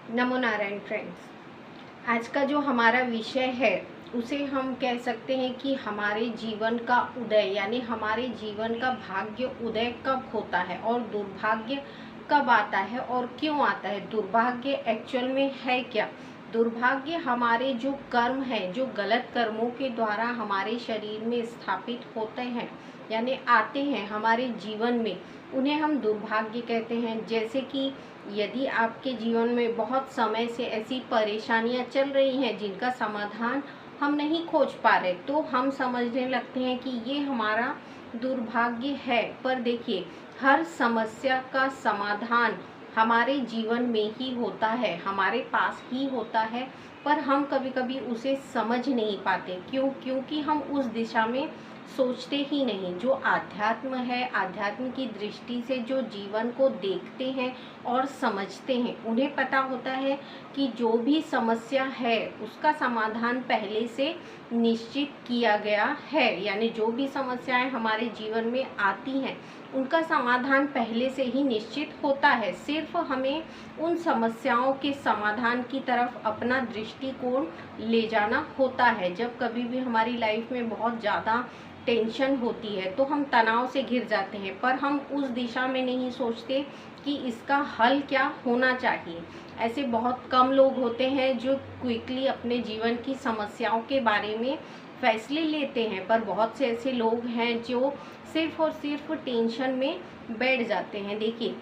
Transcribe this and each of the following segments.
नमो Narayan friends. आज का जो हमारा विषय है उसे हम कह सकते हैं कि हमारे जीवन का उदय, यानी हमारे जीवन का भाग्य उदय कब होता है और दुर्भाग्य कब आता है और क्यों आता है। दुर्भाग्य एक्चुअल में है क्या? दुर्भाग्य हमारे जो कर्म है, जो गलत कर्मों के द्वारा हमारे शरीर में स्थापित होते हैं, यानी आते हैं हमारे जीवन में, उन्हें हम दुर्भाग्य कहते हैं। जैसे कि यदि आपके जीवन में बहुत समय से ऐसी परेशानियां चल रही हैं जिनका समाधान हम नहीं खोज पा रहे, तो हम समझने लगते हैं कि ये हमारा दुर्भाग्य है। पर देखिए, हर समस्या का समाधान हमारे जीवन में ही होता है, हमारे पास ही होता है, पर हम कभी कभी उसे समझ नहीं पाते। क्यों? क्योंकि हम उस दिशा में सोचते ही नहीं। जो आध्यात्म है, आध्यात्म की दृष्टि से जो जीवन को देखते हैं और समझते हैं, उन्हें पता होता है कि जो भी समस्या है उसका समाधान पहले से निश्चित किया गया है। यानी जो भी समस्याएं हमारे जीवन में आती हैं उनका समाधान पहले से ही निश्चित होता है। सिर्फ हमें उन समस्याओं के समाधान की तरफ अपना दृष्टिकोण ले जाना होता है। जब कभी भी हमारी लाइफ में बहुत ज़्यादा टेंशन होती है तो हम तनाव से घिर जाते हैं, पर हम उस दिशा में नहीं सोचते कि इसका हल क्या होना चाहिए। ऐसे बहुत कम लोग होते हैं जो क्विकली अपने जीवन की समस्याओं के बारे में फैसले लेते हैं, पर बहुत से ऐसे लोग हैं जो सिर्फ और सिर्फ टेंशन में बैठ जाते हैं। देखिए,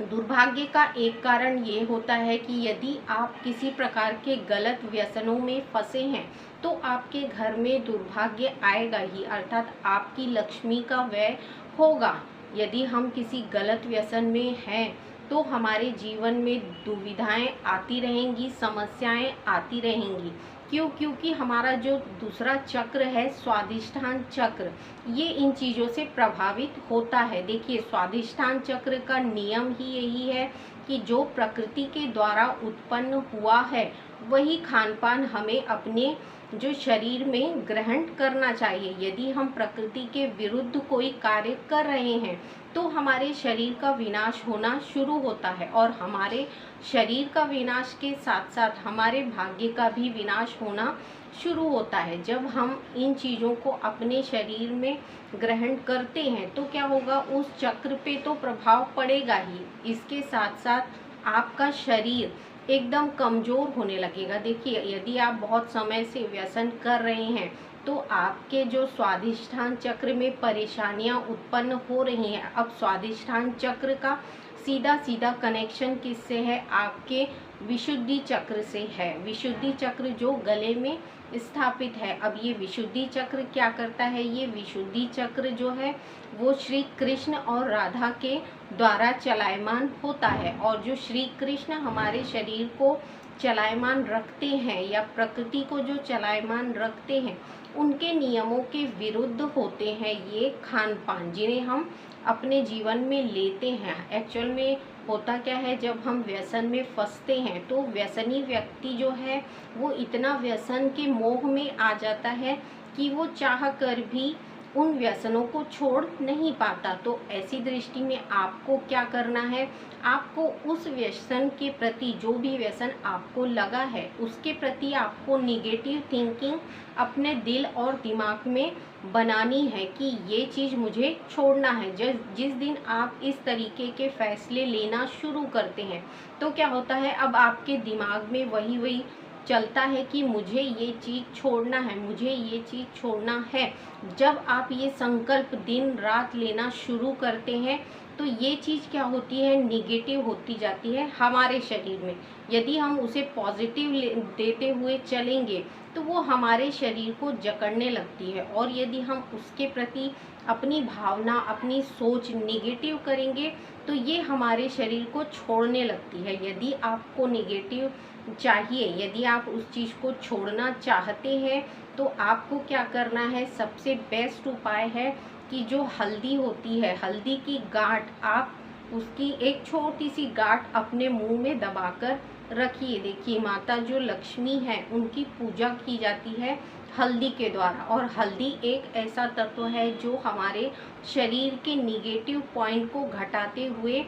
दुर्भाग्य का एक कारण ये होता है कि यदि आप किसी प्रकार के गलत व्यसनों में फंसे हैं तो आपके घर में दुर्भाग्य आएगा ही, अर्थात आपकी लक्ष्मी का व्यय होगा। यदि हम किसी गलत व्यसन में हैं तो हमारे जीवन में दुविधाएं आती रहेंगी, समस्याएं आती रहेंगी। क्यों? क्योंकि हमारा जो दूसरा चक्र है, स्वादिष्ठान चक्र, ये इन चीज़ों से प्रभावित होता है। देखिए, स्वादिष्ठान चक्र का नियम ही यही है कि जो प्रकृति के द्वारा उत्पन्न हुआ है वही खान पान हमें अपने जो शरीर में ग्रहण करना चाहिए। यदि हम प्रकृति के विरुद्ध कोई कार्य कर रहे हैं तो हमारे शरीर का विनाश होना शुरू होता है, और हमारे शरीर का विनाश के साथ साथ हमारे भाग्य का भी विनाश होना शुरू होता है। जब हम इन चीज़ों को अपने शरीर में ग्रहण करते हैं तो क्या होगा, उस चक्र पे तो प्रभाव पड़ेगा ही, इसके साथ साथ आपका शरीर एकदम कमज़ोर होने लगेगा। देखिए, यदि आप बहुत समय से व्यसन कर रहे हैं तो आपके जो स्वादिष्ठान चक्र में परेशानियां उत्पन्न हो रही हैं, अब स्वादिष्ठान चक्र का सीधा सीधा कनेक्शन किससे है? आपके विशुद्धि चक्र से है। विशुद्धि चक्र जो गले में स्थापित है। अब ये विशुद्धि चक्र क्या करता है? ये विशुद्धि चक्र जो है वो श्री कृष्ण और राधा के द्वारा चलायमान होता है, और जो श्री कृष्ण हमारे शरीर को चलायमान रखते हैं या प्रकृति को जो चलायमान रखते हैं, उनके नियमों के विरुद्ध होते हैं ये खान पान, जिन्हें हम अपने जीवन में लेते हैं। एक्चुअल में होता क्या है, जब हम व्यसन में फंसते हैं तो व्यसनी व्यक्ति जो है वो इतना व्यसन के मोह में आ जाता है कि वो चाह कर भी उन व्यसनों को छोड़ नहीं पाता। तो ऐसी दृष्टि में आपको क्या करना है, आपको उस व्यसन के प्रति, जो भी व्यसन आपको लगा है उसके प्रति आपको निगेटिव थिंकिंग अपने दिल और दिमाग में बनानी है कि ये चीज़ मुझे छोड़ना है। जिस दिन आप इस तरीके के फैसले लेना शुरू करते हैं तो क्या होता है, अब आपके दिमाग में वही वही चलता है कि मुझे ये चीज़ छोड़ना है, मुझे ये चीज़ छोड़ना है। जब आप ये संकल्प दिन रात लेना शुरू करते हैं तो ये चीज़ क्या होती है, निगेटिव होती जाती है हमारे शरीर में। यदि हम उसे पॉजिटिव देते हुए चलेंगे तो वो हमारे शरीर को जकड़ने लगती है, और यदि हम उसके प्रति अपनी भावना, अपनी सोच निगेटिव करेंगे तो ये हमारे शरीर को छोड़ने लगती है। यदि आपको निगेटिव चाहिए, यदि आप उस चीज़ को छोड़ना चाहते हैं तो आपको क्या करना है, सबसे बेस्ट उपाय है कि जो हल्दी होती है, हल्दी की गांठ, आप उसकी एक छोटी सी गांठ अपने मुंह में दबाकर रखिए। देखिए, माता जो लक्ष्मी है उनकी पूजा की जाती है हल्दी के द्वारा, और हल्दी एक ऐसा तत्व है जो हमारे शरीर के निगेटिव पॉइंट को घटाते हुए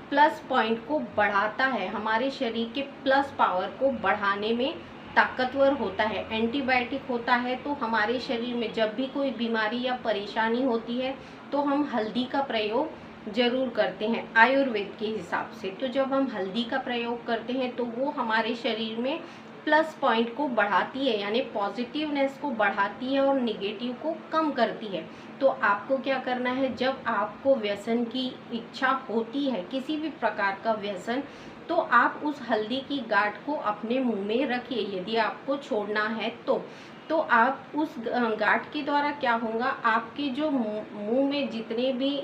प्लस पॉइंट को बढ़ाता है, हमारे शरीर के प्लस पावर को बढ़ाने में ताकतवर होता है। एंटीबायोटिक होता है तो हमारे शरीर में जब भी कोई बीमारी या परेशानी होती है तो हम हल्दी का प्रयोग जरूर करते हैं आयुर्वेद के हिसाब से। तो जब हम हल्दी का प्रयोग करते हैं तो वो हमारे शरीर में प्लस पॉइंट को बढ़ाती है, यानी पॉजिटिवनेस को बढ़ाती है और निगेटिव को कम करती है। तो आपको क्या करना है, जब आपको व्यसन की इच्छा होती है, किसी भी प्रकार का व्यसन, तो आप उस हल्दी की गांठ को अपने मुंह में रखिए। यदि आपको छोड़ना है तो आप उस गांठ के द्वारा क्या होगा, आपके जो मुंह में जितने भी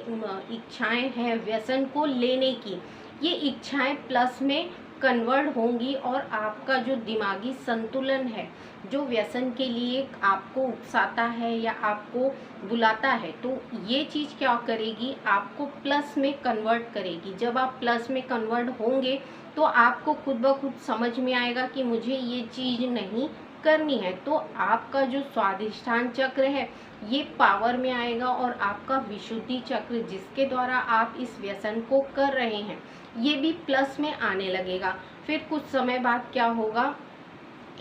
इच्छाएं हैं व्यसन को लेने की, ये इच्छाएं प्लस में कन्वर्ट होंगी और आपका जो दिमागी संतुलन है, जो व्यसन के लिए आपको उकसाता है या आपको बुलाता है, तो ये चीज़ क्या करेगी, आपको प्लस में कन्वर्ट करेगी। जब आप प्लस में कन्वर्ट होंगे तो आपको खुद ब खुद समझ में आएगा कि मुझे ये चीज़ नहीं करनी है। तो आपका जो स्वाधिष्ठान चक्र है ये पावर में आएगा और आपका विशुद्धि चक्र, जिसके द्वारा आप इस व्यसन को कर रहे हैं, ये भी प्लस में आने लगेगा। फिर कुछ समय बाद क्या होगा,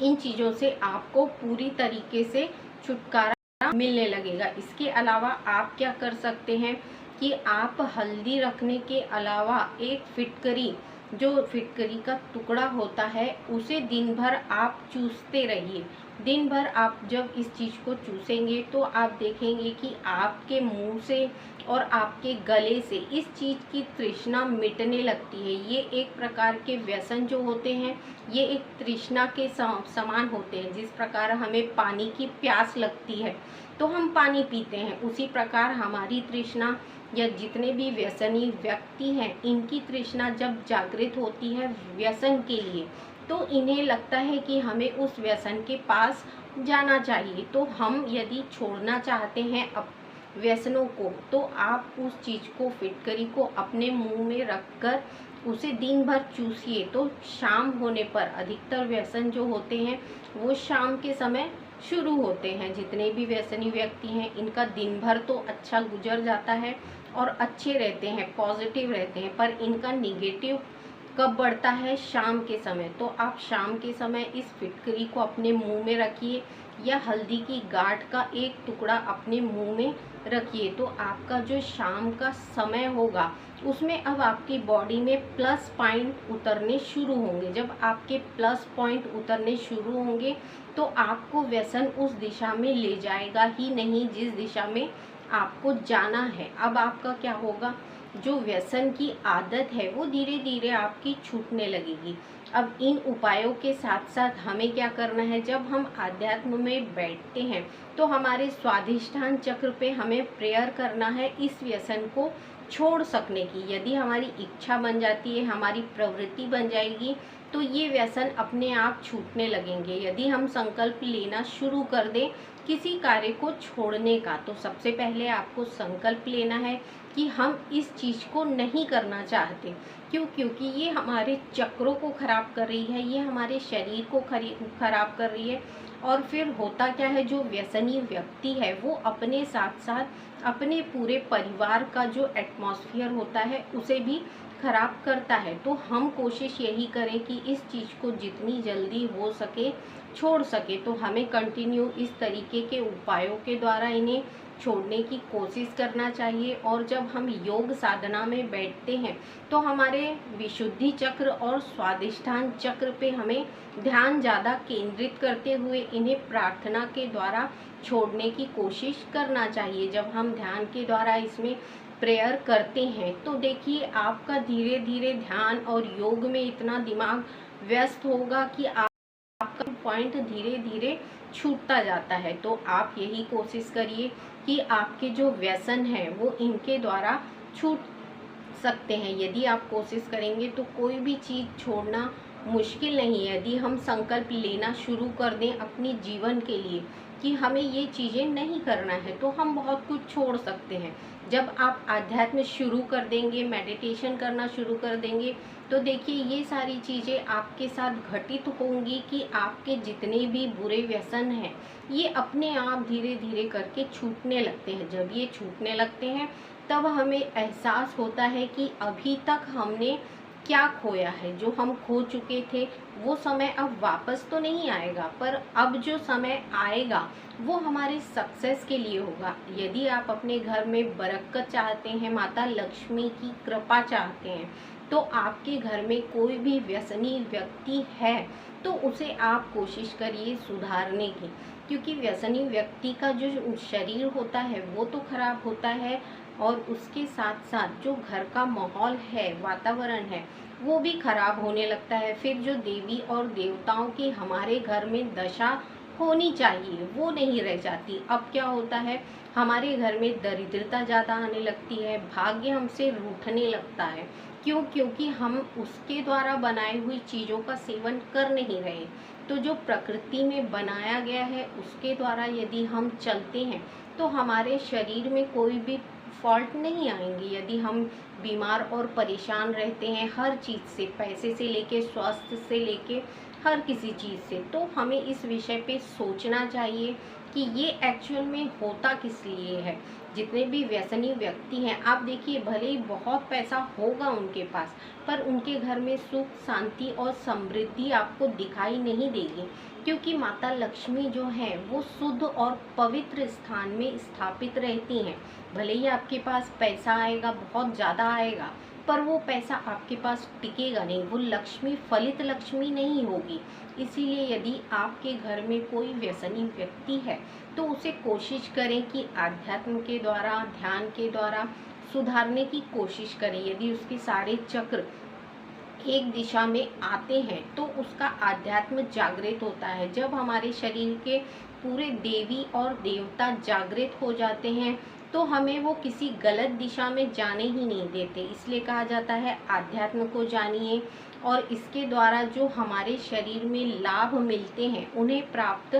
इन चीज़ों से आपको पूरी तरीके से छुटकारा मिलने लगेगा। इसके अलावा आप क्या कर सकते हैं कि आप हल्दी रखने के अलावा एक फिटकरी, जो फिटकरी का टुकड़ा होता है, उसे दिन भर आप चूसते रहिए। दिन भर आप जब इस चीज़ को चूसेंगे तो आप देखेंगे कि आपके मुंह से और आपके गले से इस चीज़ की तृष्णा मिटने लगती है। ये एक प्रकार के व्यसन जो होते हैं ये एक तृष्णा के समान होते हैं। जिस प्रकार हमें पानी की प्यास लगती है तो हम पानी पीते हैं, उसी प्रकार हमारी तृष्णा या जितने भी व्यसनी व्यक्ति हैं इनकी तृष्णा जब जागृत होती है व्यसन के लिए, तो इन्हें लगता है कि हमें उस व्यसन के पास जाना चाहिए। तो हम यदि छोड़ना चाहते हैं व्यसनों को, तो आप उस चीज़ को, फिटकरी को अपने मुंह में रखकर उसे दिन भर चूसिए। तो शाम होने पर, अधिकतर व्यसन जो होते हैं वो शाम के समय शुरू होते हैं। जितने भी व्यसनी व्यक्ति हैं इनका दिन भर तो अच्छा गुजर जाता है और अच्छे रहते हैं, पॉजिटिव रहते हैं, पर इनका निगेटिव कब बढ़ता है, शाम के समय। तो आप शाम के समय इस फिटकरी को अपने मुंह में रखिए या हल्दी की गांठ का एक टुकड़ा अपने मुंह में रखिए। तो आपका जो शाम का समय होगा उसमें अब आपकी बॉडी में प्लस पॉइंट उतरने शुरू होंगे। जब आपके प्लस पॉइंट उतरने शुरू होंगे तो आपको व्यसन उस दिशा में ले जाएगा ही नहीं जिस दिशा में आपको जाना है। अब आपका क्या होगा, जो व्यसन की आदत है वो धीरे धीरे आपकी छूटने लगेगी। अब इन उपायों के साथ साथ हमें क्या करना है, जब हम आध्यात्म में बैठते हैं तो हमारे स्वाधिष्ठान चक्र पे हमें प्रेयर करना है इस व्यसन को छोड़ सकने की। यदि हमारी इच्छा बन जाती है, हमारी प्रवृत्ति बन जाएगी, तो ये व्यसन अपने आप छूटने लगेंगे। यदि हम संकल्प लेना शुरू कर दें किसी कार्य को छोड़ने का, तो सबसे पहले आपको संकल्प लेना है कि हम इस चीज़ को नहीं करना चाहते। क्यों? क्योंकि ये हमारे चक्रों को खराब कर रही है, ये हमारे शरीर को खराब कर रही है। और फिर होता क्या है, जो व्यसनी व्यक्ति है वो अपने साथ साथ अपने पूरे परिवार का जो एटमॉस्फेयर होता है उसे भी खराब करता है। तो हम कोशिश यही करें कि इस चीज़ को जितनी जल्दी हो सके छोड़ सके। तो हमें कंटिन्यू इस तरीके के उपायों के द्वारा इन्हें छोड़ने की कोशिश करना चाहिए। और जब हम योग साधना में बैठते हैं तो हमारे विशुद्धि चक्र और स्वाधिष्ठान चक्र पे हमें ध्यान ज़्यादा केंद्रित करते हुए इन्हें प्रार्थना के द्वारा छोड़ने की कोशिश करना चाहिए। जब हम ध्यान के द्वारा इसमें प्रेयर करते हैं तो देखिए आपका धीरे धीरे ध्यान और योग में इतना दिमाग व्यस्त होगा कि आपका पॉइंट धीरे धीरे छूटता जाता है। तो आप यही कोशिश करिए कि आपके जो व्यसन हैं वो इनके द्वारा छूट सकते हैं। यदि आप कोशिश करेंगे तो कोई भी चीज़ छोड़ना मुश्किल नहीं है। यदि हम संकल्प लेना शुरू कर दें अपनी जीवन के लिए कि हमें ये चीज़ें नहीं करना है, तो हम बहुत कुछ छोड़ सकते हैं। जब आप आध्यात्म शुरू कर देंगे, मेडिटेशन करना शुरू कर देंगे, तो देखिए ये सारी चीज़ें आपके साथ घटित होंगी कि आपके जितने भी बुरे व्यसन हैं ये अपने आप धीरे धीरे करके छूटने लगते हैं। जब ये छूटने लगते हैं तब हमें एहसास होता है कि अभी तक हमने क्या खोया है। जो हम खो चुके थे वो समय अब वापस तो नहीं आएगा, पर अब जो समय आएगा वो हमारे सक्सेस के लिए होगा। यदि आप अपने घर में बरकत चाहते हैं, माता लक्ष्मी की कृपा चाहते हैं, तो आपके घर में कोई भी व्यसनी व्यक्ति है तो उसे आप कोशिश करिए सुधारने की, क्योंकि व्यसनी व्यक्ति का जो शरीर होता है वो तो खराब होता है, और उसके साथ साथ जो घर का माहौल है, वातावरण है, वो भी खराब होने लगता है। फिर जो देवी और देवताओं की हमारे घर में दशा होनी चाहिए वो नहीं रह जाती। अब क्या होता है, हमारे घर में दरिद्रता ज़्यादा आने लगती है, भाग्य हमसे रूठने लगता है। क्यों? क्योंकि हम उसके द्वारा बनाई हुई चीज़ों का सेवन कर नहीं रहे। तो जो प्रकृति में बनाया गया है उसके द्वारा यदि हम चलते हैं तो हमारे शरीर में कोई भी फॉल्ट नहीं आएंगी। यदि हम बीमार और परेशान रहते हैं हर चीज़ से, पैसे से लेके स्वास्थ्य से लेके हर किसी चीज़ से, तो हमें इस विषय पे सोचना चाहिए कि ये एक्चुअल में होता किस लिए है। जितने भी व्यसनी व्यक्ति हैं, आप देखिए भले ही बहुत पैसा होगा उनके पास, पर उनके घर में सुख, शांति और समृद्धि आपको दिखाई नहीं देगी, क्योंकि माता लक्ष्मी जो है वो शुद्ध और पवित्र स्थान में स्थापित रहती हैं। भले ही आपके पास पैसा आएगा, बहुत ज़्यादा आएगा, पर वो पैसा आपके पास टिकेगा नहीं, वो लक्ष्मी फलित लक्ष्मी नहीं होगी। इसीलिए यदि आपके घर में कोई व्यसनी व्यक्ति है तो उसे कोशिश करें कि आध्यात्म के द्वारा, ध्यान के द्वारा सुधारने की कोशिश करें। यदि उसके सारे चक्र एक दिशा में आते हैं तो उसका आध्यात्म जागृत होता है। जब हमारे शरीर के पूरे देवी और देवता जागृत हो जाते हैं तो हमें वो किसी गलत दिशा में जाने ही नहीं देते। इसलिए कहा जाता है आध्यात्म को जानिए, और इसके द्वारा जो हमारे शरीर में लाभ मिलते हैं उन्हें प्राप्त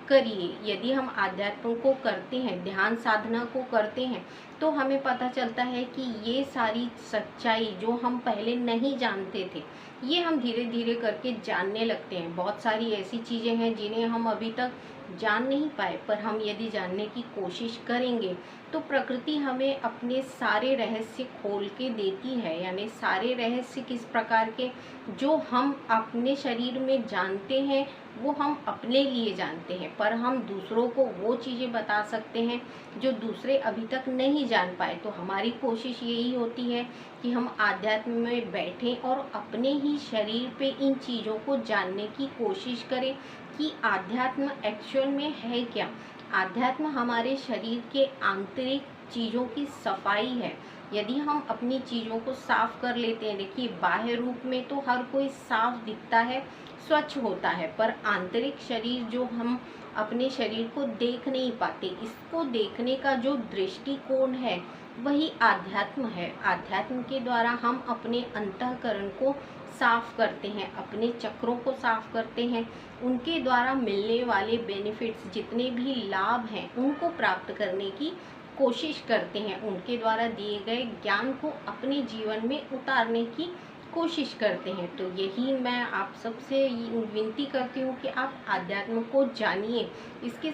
करिए। यदि हम आध्यात्म को करते हैं, ध्यान साधना को करते हैं, तो हमें पता चलता है कि ये सारी सच्चाई जो हम पहले नहीं जानते थे, ये हम धीरे धीरे करके जानने लगते हैं। बहुत सारी ऐसी चीज़ें हैं जिन्हें हम अभी तक जान नहीं पाए, पर हम यदि जानने की कोशिश करेंगे तो प्रकृति हमें अपने सारे रहस्य खोल के देती है। यानी सारे रहस्य किस प्रकार के, जो हम अपने शरीर में जानते हैं वो हम अपने लिए जानते हैं, पर हम दूसरों को वो चीज़ें बता सकते हैं जो दूसरे अभी तक नहीं जान पाए। तो हमारी कोशिश यही होती है कि हम आध्यात्म में बैठें और अपने ही शरीर पे इन चीज़ों को जानने की कोशिश करें कि आध्यात्म एक्चुअल में है क्या। आध्यात्म हमारे शरीर के आंतरिक चीज़ों की सफाई है। यदि हम अपनी चीज़ों को साफ कर लेते हैं, देखिए बाह्य रूप में तो हर कोई साफ दिखता है, स्वच्छ होता है, पर आंतरिक शरीर जो हम अपने शरीर को देख नहीं पाते, इसको देखने का जो दृष्टिकोण है वही आध्यात्म है। आध्यात्म के द्वारा हम अपने अंतःकरण को साफ करते हैं, अपने चक्रों को साफ करते हैं, उनके द्वारा मिलने वाले बेनिफिट्स जितने भी लाभ हैं उनको प्राप्त करने की कोशिश करते हैं, उनके द्वारा दिए गए ज्ञान को अपने जीवन में उतारने की कोशिश करते हैं। तो यही मैं आप सबसे विनती करती हूँ कि आप आध्यात्म को जानिए। इसके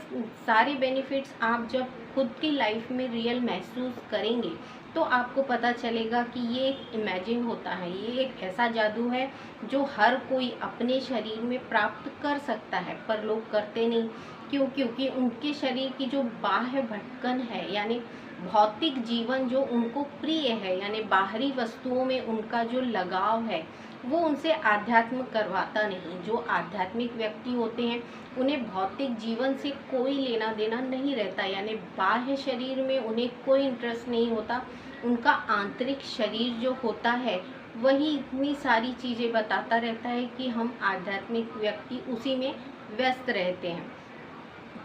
सारे बेनिफिट्स आप जब खुद की लाइफ में रियल महसूस करेंगे तो आपको पता चलेगा कि ये एक इमेजिन होता है, ये एक ऐसा जादू है जो हर कोई अपने शरीर में प्राप्त कर सकता है, पर लोग करते नहीं। क्यों? क्योंकि उनके शरीर की जो बाह्य भटकन है, यानी भौतिक जीवन जो उनको प्रिय है, यानी बाहरी वस्तुओं में उनका जो लगाव है वो उनसे आध्यात्म करवाता नहीं। जो आध्यात्मिक व्यक्ति होते हैं उन्हें भौतिक जीवन से कोई लेना देना नहीं रहता, यानी बाह्य शरीर में उन्हें कोई इंटरेस्ट नहीं होता। उनका आंतरिक शरीर जो होता है वही इतनी सारी चीज़ें बताता रहता है कि हम आध्यात्मिक व्यक्ति उसी में व्यस्त रहते हैं।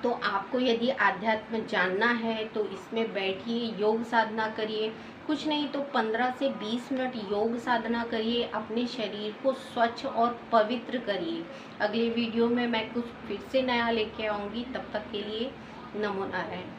तो आपको यदि आध्यात्म जानना है तो इसमें बैठिए, योग साधना करिए, कुछ नहीं तो 15 से 20 मिनट योग साधना करिए, अपने शरीर को स्वच्छ और पवित्र करिए। अगले वीडियो में मैं कुछ फिर से नया लेके आऊँगी, तब तक के लिए नमो नारायण।